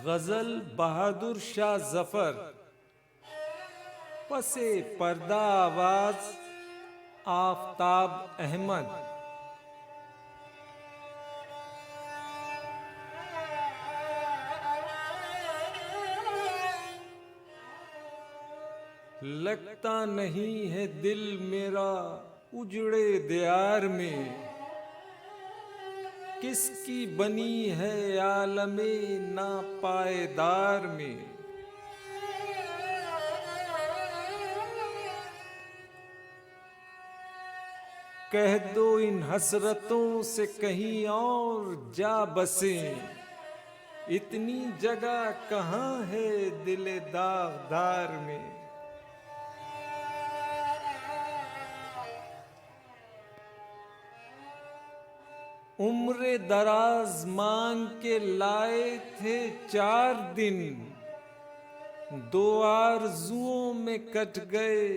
गजल बहादुर शाह जफर। पसे पर्दा आवाज आफताब अहमद। लगता नहीं है दिल मेरा उजड़े दियार में, किसकी बनी है आलमे ना पायदार में। कह दो इन हसरतों से कहीं और जा बसे, इतनी जगह कहाँ है दिल दागदार में। उम्र दराज मांग के लाए थे 4 दिन, 2 आरज़ुओं में कट गए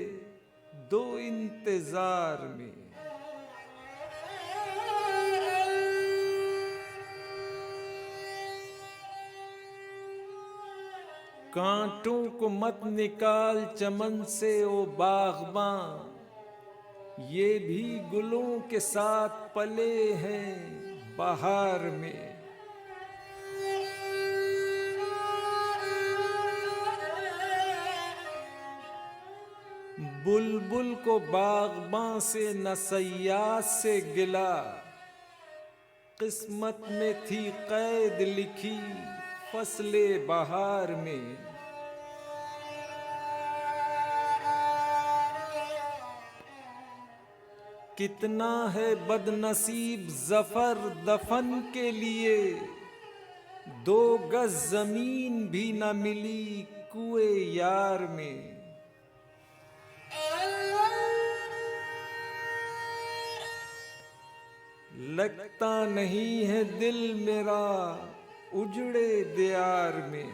2 इंतजार में। कांटों को मत निकाल चमन से ओ बाग़बां, ये भी गुलों के साथ पले हैं बहार में। बुलबुल को बाग़बां से न सय्याद से गिला, किस्मत में थी कैद लिखी फसले बहार में। कितना है बदनसीब ज़फ़र दफन के लिए, 2 गज ज़मीन भी न मिली कुए यार में। लगता नहीं है दिल मेरा उजड़े दियार में।